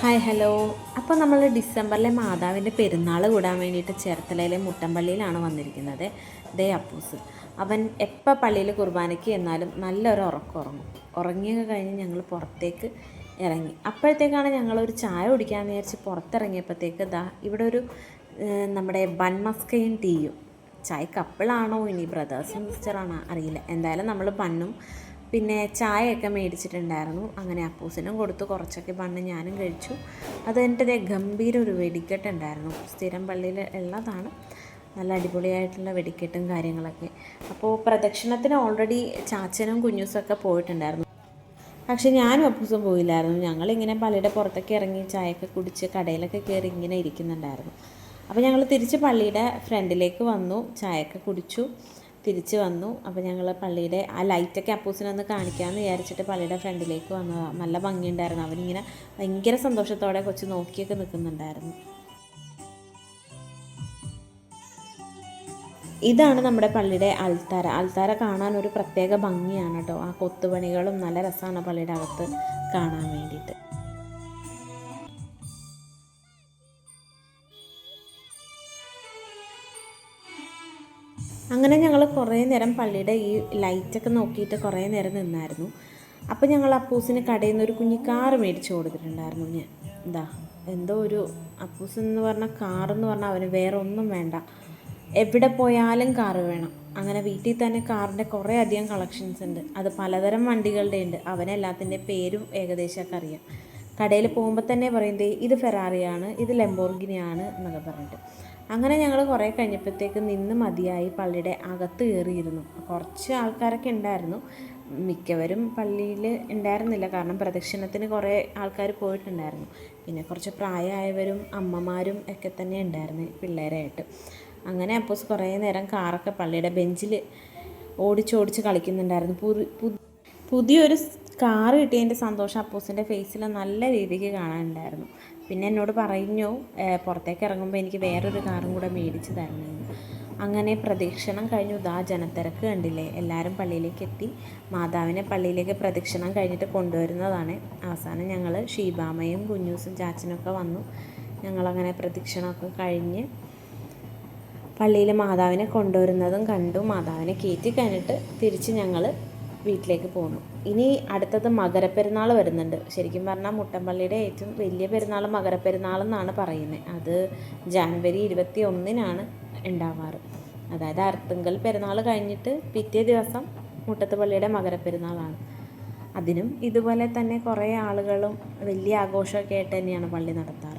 Hi hello. അപ്പോൾ നമ്മൾ ഡിസംബറിലെ മാതാവിൻ്റെ പെരുന്നാൾ കൂടാൻ വേണ്ടിയിട്ട് ചേർത്തലയിലെ മുട്ടമ്പള്ളിയിലാണ് വന്നിരിക്കുന്നത്. ദേ അപ്പൂസ് അവൻ എപ്പോൾ പള്ളിയിൽ കുർബാനയ്ക്ക് എന്നാലും നല്ലൊരു ഉറക്കം ഉറങ്ങും. ഉറങ്ങിയൊക്കെ കഴിഞ്ഞ് ഞങ്ങൾ പുറത്തേക്ക് ഇറങ്ങി. അപ്പോഴത്തേക്കാണ് ഞങ്ങളൊരു ചായ കുടിക്കാമെന്ന് വിചാരിച്ച് പുറത്തിറങ്ങിയപ്പോഴത്തേക്ക് ഇവിടെ ഒരു നമ്മുടെ ബൺമസ്കയും ടീയും. ചായ കപ്പിളാണോ ഇനി ബ്രദേഴ്സും സിസ്റ്ററാണോ അറിയില്ല. എന്തായാലും നമ്മൾ ബണ്ണും പിന്നെ ചായയൊക്കെ മേടിച്ചിട്ടുണ്ടായിരുന്നു. അങ്ങനെ അപ്പൂസിനും കൊടുത്തു. കുറച്ചൊക്കെ ബണ്ണ് ഞാനും കഴിച്ചു. അത് കഴിഞ്ഞിട്ട് ഗംഭീര ഒരു വെടിക്കെട്ടുണ്ടായിരുന്നു. സ്ഥിരം പള്ളിയിൽ ഉള്ളതാണ്. നല്ല അടിപൊളിയായിട്ടുള്ള വെടിക്കെട്ടും കാര്യങ്ങളൊക്കെ. അപ്പോൾ പ്രദക്ഷിണത്തിന് ഓൾറെഡി ചാച്ചനും കുഞ്ഞൂസൊക്കെ പോയിട്ടുണ്ടായിരുന്നു. പക്ഷേ ഞാനും അപ്പൂസും പോയില്ലായിരുന്നു. ഞങ്ങളിങ്ങനെ പള്ളിയുടെ പുറത്തൊക്കെ ഇറങ്ങി ചായയൊക്കെ കുടിച്ച് കടയിലൊക്കെ കയറി ഇങ്ങനെ ഇരിക്കുന്നുണ്ടായിരുന്നു. അപ്പോൾ ഞങ്ങൾ തിരിച്ച് പള്ളിയുടെ ഫ്രണ്ടിലേക്ക് വന്നു. ചായയൊക്കെ കുടിച്ചു തിരിച്ച് വന്നു. അപ്പോൾ ഞങ്ങൾ പള്ളിയുടെ ആ ലൈറ്റൊക്കെ അപ്പൂസിനൊന്ന് കാണിക്കാമെന്ന് വിചാരിച്ചിട്ട് പള്ളിയുടെ ഫ്രണ്ടിലേക്ക് വന്നതാണ്. നല്ല ഭംഗിയുണ്ടായിരുന്നു. അവനിങ്ങനെ ഭയങ്കര സന്തോഷത്തോടെ കൊച്ച് നോക്കിയൊക്കെ നിൽക്കുന്നുണ്ടായിരുന്നു. ഇതാണ് നമ്മുടെ പള്ളിയുടെ അൾത്താര. അൾത്താര കാണാൻ ഒരു പ്രത്യേക ഭംഗിയാണ് കേട്ടോ. ആ കൊത്തുപണികളും നല്ല രസമാണ് പള്ളിയുടെ അകത്ത് കാണാൻ വേണ്ടിയിട്ട്. അങ്ങനെ ഞങ്ങൾ കുറേ നേരം പള്ളിയുടെ ഈ ലൈറ്റൊക്കെ നോക്കിയിട്ട് കുറേ നേരം നിന്നായിരുന്നു. അപ്പോൾ ഞങ്ങൾ അപ്പൂസിന് കടയിൽ നിന്ന് ഒരു കുഞ്ഞി കാറ് മേടിച്ച് കൊടുത്തിട്ടുണ്ടായിരുന്നു. ഞാൻ എന്തോ ഒരു അപ്പൂസ് എന്ന് പറഞ്ഞ കാറെന്ന് പറഞ്ഞാൽ അവന് വേറെ ഒന്നും വേണ്ട, എവിടെ പോയാലും കാറ് വേണം. അങ്ങനെ വീട്ടിൽ തന്നെ കാറിൻ്റെ കുറേ അധികം കളക്ഷൻസ് ഉണ്ട്. അത് പലതരം വണ്ടികളുടെ ഉണ്ട്. അവനെല്ലാത്തിൻ്റെ പേരും ഏകദേശമൊക്കെ അറിയാം. കടയിൽ പോകുമ്പോൾ തന്നെ പറയുന്നത് ഇത് ഫെറാറിയാണ്, ഇത് ലംബോർഗിനിയാണ് എന്നൊക്കെ പറഞ്ഞിട്ട്. അങ്ങനെ ഞങ്ങൾ കുറേ കഴിഞ്ഞപ്പോഴത്തേക്ക് നിന്ന് മതിയായി പള്ളിയുടെ അകത്ത് കയറിയിരുന്നു. കുറച്ച് ആൾക്കാരൊക്കെ ഉണ്ടായിരുന്നു. മിക്കവരും പള്ളിയിൽ ഉണ്ടായിരുന്നില്ല, കാരണം പ്രദക്ഷിണത്തിന് കുറേ ആൾക്കാർ പോയിട്ടുണ്ടായിരുന്നു. പിന്നെ കുറച്ച് പ്രായമായവരും അമ്മമാരും ഒക്കെ തന്നെ ഉണ്ടായിരുന്നു പിള്ളേരായിട്ട്. അങ്ങനെ അപ്പോസ് കുറേ നേരം കാറൊക്കെ പള്ളിയുടെ ബെഞ്ചിൽ ഓടിച്ചോടിച്ച് കളിക്കുന്നുണ്ടായിരുന്നു. പുതിയൊരു കാറ് കിട്ടിയതിൻ്റെ സന്തോഷം അപ്പൂസിൻ്റെ ഫേസിൽ നല്ല രീതിക്ക് കാണാനുണ്ടായിരുന്നു. പിന്നെ എന്നോട് പറഞ്ഞു പുറത്തേക്ക് ഇറങ്ങുമ്പോൾ എനിക്ക് വേറൊരു കാറും കൂടെ മേടിച്ച് തരണമെന്ന്. അങ്ങനെ പ്രദക്ഷിണം കഴിഞ്ഞു. ജനത്തിരക്ക് കണ്ടില്ലേ, എല്ലാവരും പള്ളിയിലേക്ക് എത്തി. മാതാവിനെ പള്ളിയിലേക്ക് പ്രദക്ഷിണം കഴിഞ്ഞിട്ട് കൊണ്ടുവരുന്നതാണ്. അവസാനം ഞങ്ങൾ ഷീബാമയും കുഞ്ഞൂസും ചാച്ചനൊക്കെ വന്നു. ഞങ്ങളങ്ങനെ പ്രദക്ഷിണമൊക്കെ കഴിഞ്ഞ് പള്ളിയിൽ മാതാവിനെ കൊണ്ടുവരുന്നതും കണ്ടു. മാതാവിനെ കയറ്റി കഴിഞ്ഞിട്ട് തിരിച്ച് ഞങ്ങൾ വീട്ടിലേക്ക് പോന്നു. ഇനി അടുത്തത് മകരപ്പെരുന്നാൾ വരുന്നുണ്ട്. ശരിക്കും പറഞ്ഞാൽ മുട്ടമ്പള്ളിയുടെ ഏറ്റവും വലിയ പെരുന്നാൾ മകരപ്പെരുന്നാൾ എന്നാണ് പറയുന്നത്. അത് ജാനുവരി 21-നാണ് ഉണ്ടാവാറ്. അതായത് അർത്തുങ്കൽ പെരുന്നാൾ കഴിഞ്ഞിട്ട് പിറ്റേ ദിവസം മുട്ടത്ത് പള്ളിയുടെ മകരപ്പെരുന്നാളാണ്. അതിനും ഇതുപോലെ തന്നെ കുറേ ആളുകളും വലിയ ആഘോഷമൊക്കെ ആയിട്ട് തന്നെയാണ് പള്ളി നടത്താറ്.